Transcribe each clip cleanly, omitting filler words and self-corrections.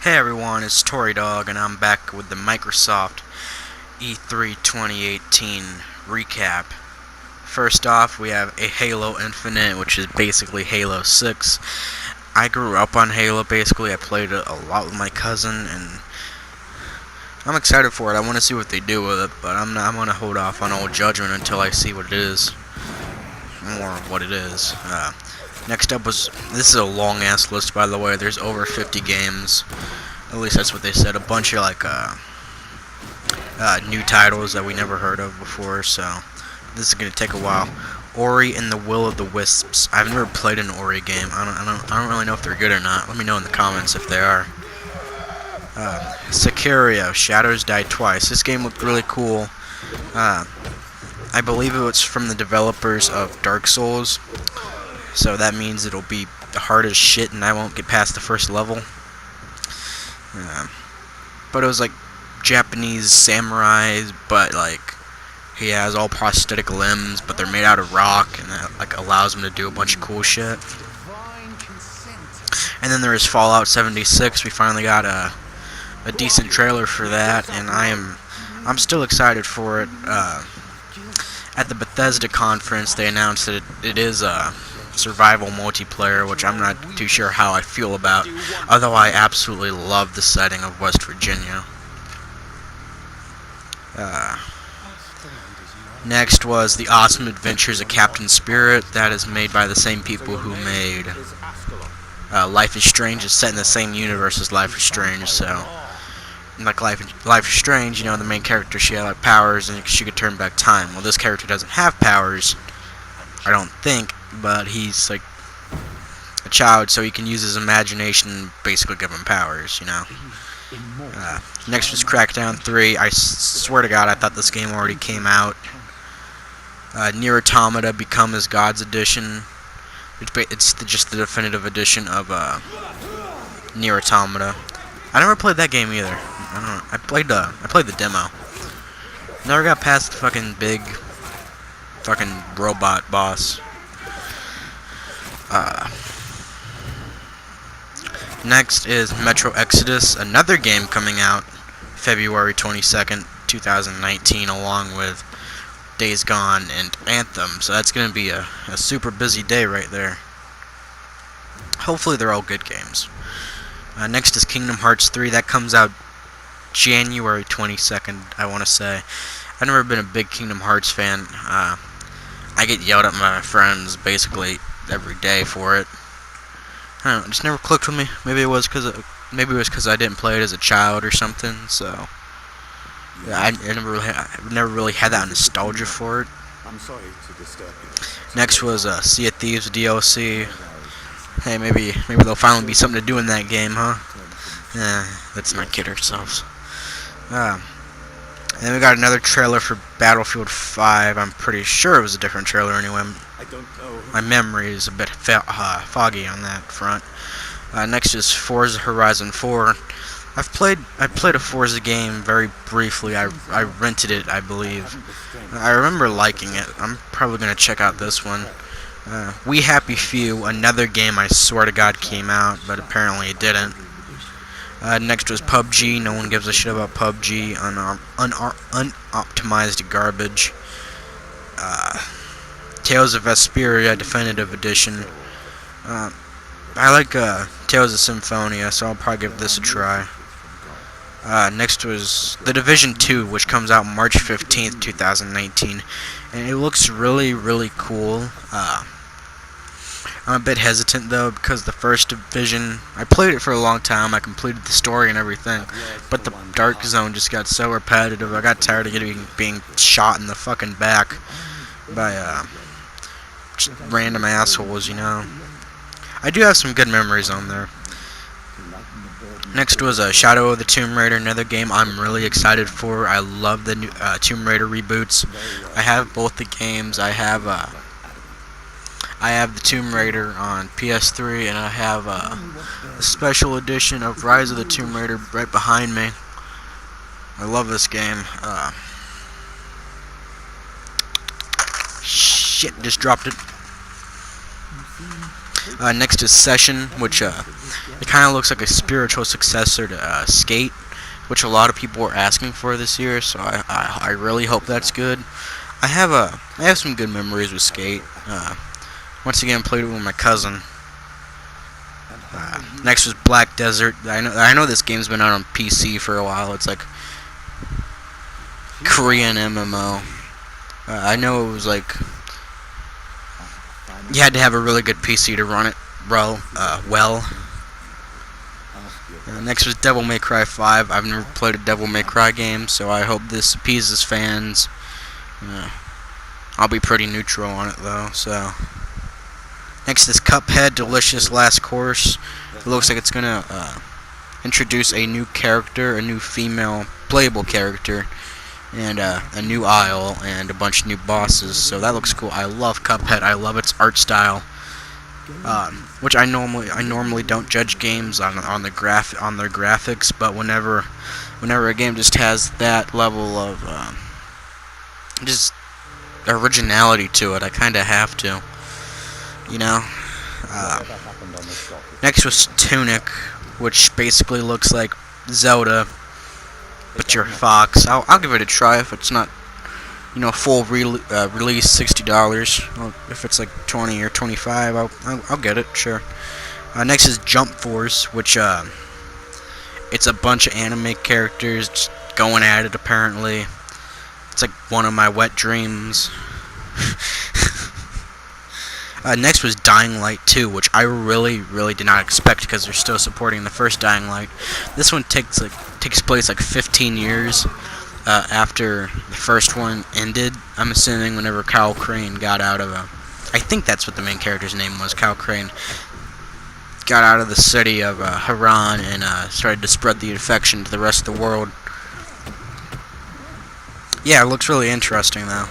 Hey everyone, it's Tory Dog, and I'm back with the Microsoft E3 2018 recap. First off, we have a Halo Infinite, which is basically Halo 6. I grew up on Halo, basically. I played it a lot with my cousin, and I'm excited for it. I want to see what they do with it, but I'm going to hold off on all judgment until I see what it is. More of what it is. Next up was, this is a long ass list, by the way. There's over 50 games. At least that's what they said. A bunch of new titles that we never heard of before, so this is gonna take a while. Ori and the Will of the Wisps. I've never played an Ori game. I don't really know if they're good or not. Let me know in the comments if they are. Sicario, Shadows Die Twice. This game looked really cool. I believe it was from the developers of Dark Souls, so that means it'll be hard as shit and I won't get past the first level. But it was like Japanese samurais, but like he has all prosthetic limbs, but they're made out of rock, and that like allows him to do a bunch of cool shit. And then there is Fallout 76. We finally got a decent trailer for that, and I'm still excited for it. At the Bethesda conference, they announced that it is a survival multiplayer, which I'm not too sure how I feel about, although I absolutely love the setting of West Virginia. Next was The Awesome Adventures of Captain Spirit. That is made by the same people who made Life is Strange. It's set in the same universe as Life is Strange, so like Life is Strange, you know, the main character, she had like powers and she could turn back time. Well, this character doesn't have powers, I don't think, but he's like a child, so he can use his imagination and basically give him powers, you know. Next was Crackdown 3. I swear to God, I thought this game already came out. Nier Automata Become as Gods Edition. It's just the definitive edition of Nier Automata. I never played that game either. I played the demo. Never got past the fucking big robot boss. Next is Metro Exodus, another game coming out February 22nd, 2019, along with Days Gone and Anthem. So that's gonna be a super busy day right there. Hopefully they're all good games. Next is Kingdom Hearts 3. That comes out January 22nd, I want to say. I've never been a big Kingdom Hearts fan. I get yelled at by my friends basically every day for it. I don't know, it just never clicked with me. Maybe it was because I didn't play it as a child or something. So yeah, I never really had that nostalgia for it. I'm sorry to disturb you. Next was Sea of Thieves DLC. Hey, maybe there'll finally be something to do in that game, huh? Let's not kid ourselves. And then we got another trailer for Battlefield 5. I'm pretty sure it was a different trailer anyway. I don't know. My memory is a bit foggy on that front. Next is Forza Horizon 4. I played a Forza game very briefly. I rented it, I believe. I remember liking it. I'm probably gonna check out this one. We Happy Few, another game I swear to God came out, but apparently it didn't. Next was PUBG. No one gives a shit about PUBG. Unoptimized garbage. Tales of Vesperia Definitive Edition. I like Tales of Symphonia, so I'll probably give this a try. Next was The Division 2, which comes out March 15th, 2019. And it looks really, really cool. I'm a bit hesitant though, because the first Division, I played it for a long time, I completed the story and everything, but the Dark Zone just got so repetitive. I got tired of being shot in the fucking back by random assholes, you know. I do have some good memories on there. Next was Shadow of the Tomb Raider, another game I'm really excited for. I love the new Tomb Raider reboots. I have both the games. I have the Tomb Raider on PS3, and I have a special edition of Rise of the Tomb Raider right behind me. I love this game. Shit, just dropped it. Next is Session, which it kind of looks like a spiritual successor to Skate, which a lot of people are asking for this year. So I really hope that's good. I have some good memories with Skate. Once again, played it with my cousin. Next was Black Desert. I know this game's been out on PC for a while. It's like Korean MMO. I know it was like you had to have a really good PC to run it well. Next was Devil May Cry 5. I've never played a Devil May Cry game, so I hope this appeases fans. I'll be pretty neutral on it though. So next is Cuphead Delicious Last Course. It looks like it's gonna introduce a new character, a new female playable character, and a new isle and a bunch of new bosses. So that looks cool. I love Cuphead. I love its art style, which I normally don't judge games on their graphics, but whenever a game just has that level of just originality to it, I kind of have to, you know. Next was Tunic, which basically looks like Zelda, but you're a fox. I'll give it a try if it's not, full release $60. If it's like 20 or 25, I'll get it, sure. Next is Jump Force, which it's a bunch of anime characters just going at it. Apparently, it's like one of my wet dreams. Next was Dying Light 2, which I really did not expect because they're still supporting the first Dying Light. This one takes place like 15 years after the first one ended. I'm assuming whenever Kyle Crane got out of I think that's what the main character's name was. Kyle Crane got out of the city of Haran and started to spread the infection to the rest of the world. Yeah, it looks really interesting though.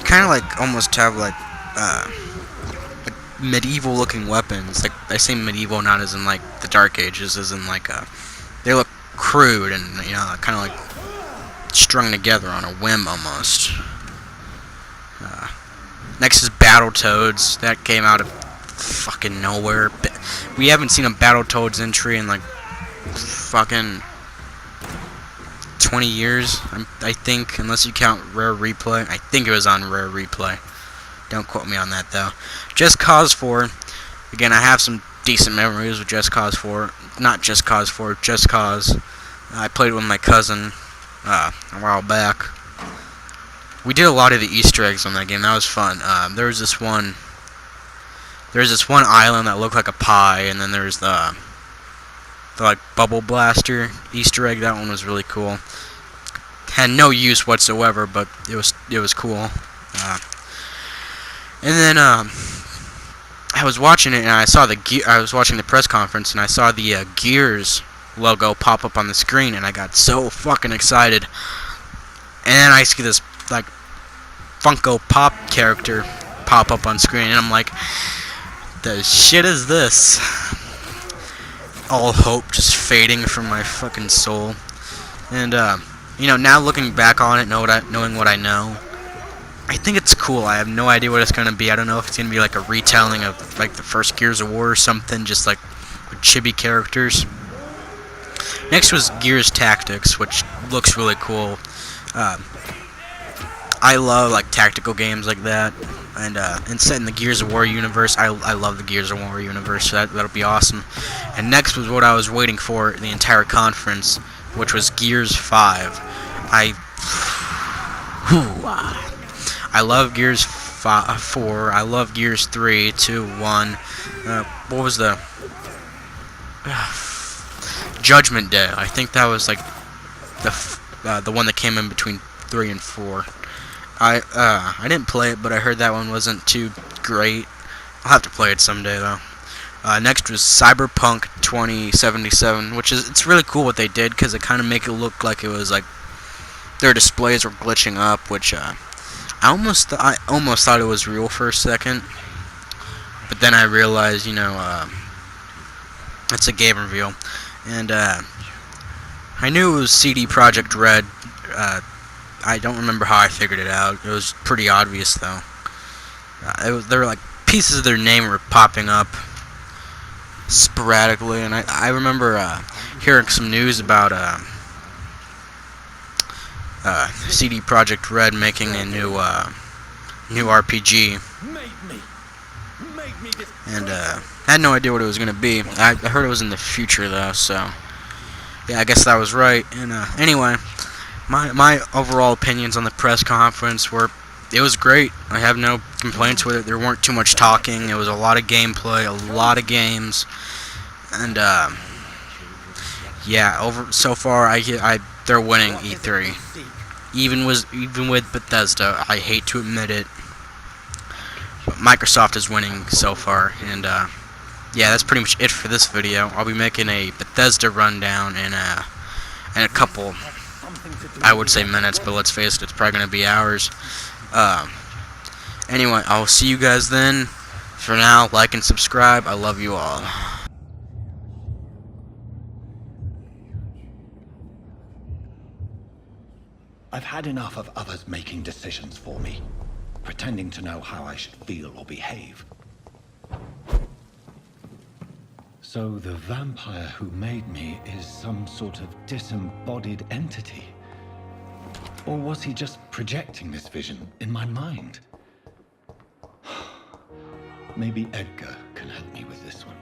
Kind of like almost have like medieval looking weapons. Like, I say medieval not as in like the Dark Ages, as in like they look crude and kind of like strung together on a whim almost. Next is Battletoads. That came out of fucking nowhere. We haven't seen a Battletoads entry in like fucking 20 years, I think, unless you count Rare Replay. I think it was on Rare Replay. Don't quote me on that though. Just Cause 4. Again, I have some decent memories with Just Cause 4. Not Just Cause 4, Just Cause. I played it with my cousin a while back. We did a lot of the Easter eggs on that game. That was fun. There was this one island that looked like a pie, and then there's the like Bubble Blaster Easter egg. That one was really cool. Had no use whatsoever, but it was cool. And then I was watching it, and I was watching the press conference, and I saw the Gears logo pop up on the screen, and I got so fucking excited. And then I see this like Funko Pop character pop up on screen, and I'm like, the shit is this? All hope just fading from my fucking soul. And now looking back on it, knowing what I know, I think it's cool. I have no idea what it's gonna be. I don't know if it's gonna be like a retelling of like the first Gears of War or something, just like with chibi characters. Next was Gears Tactics, which looks really cool. I love like tactical games like that, and set in the Gears of War universe. I love the Gears of War universe, so that'll be awesome. And next was what I was waiting for the entire conference, which was Gears 5. I love Gears 4. I love Gears 3, 2, 1. What was the Judgment Day? I think that was like the one that came in between 3 and 4. I didn't play it, but I heard that one wasn't too great. I'll have to play it someday though. Next was Cyberpunk 2077, which it's really cool what they did because it kind of make it look like it was like their displays were glitching up, which I almost thought it was real for a second, but then I realized it's a game reveal, and I knew it was CD Projekt Red. I don't remember how I figured it out. It was pretty obvious though. They were like pieces of their name were popping up sporadically, and I remember hearing some news about CD Projekt Red making a new RPG, and I had no idea what it was going to be. I heard it was in the future though, so yeah, I guess that was right. And anyway, my overall opinions on the press conference were, it was great. I have no complaints with it. There weren't too much talking. It was a lot of gameplay, a lot of games, and yeah, so far they're winning E3. Even with Bethesda, I hate to admit it, but Microsoft is winning so far. And yeah, that's pretty much it for this video. I'll be making a Bethesda rundown in a couple, I would say minutes, but let's face it, it's probably going to be hours. Anyway, I'll see you guys then. For now, like and subscribe. I love you all. I've had enough of others making decisions for me, pretending to know how I should feel or behave. So the vampire who made me is some sort of disembodied entity? Or was he just projecting this vision in my mind? Maybe Edgar can help me with this one.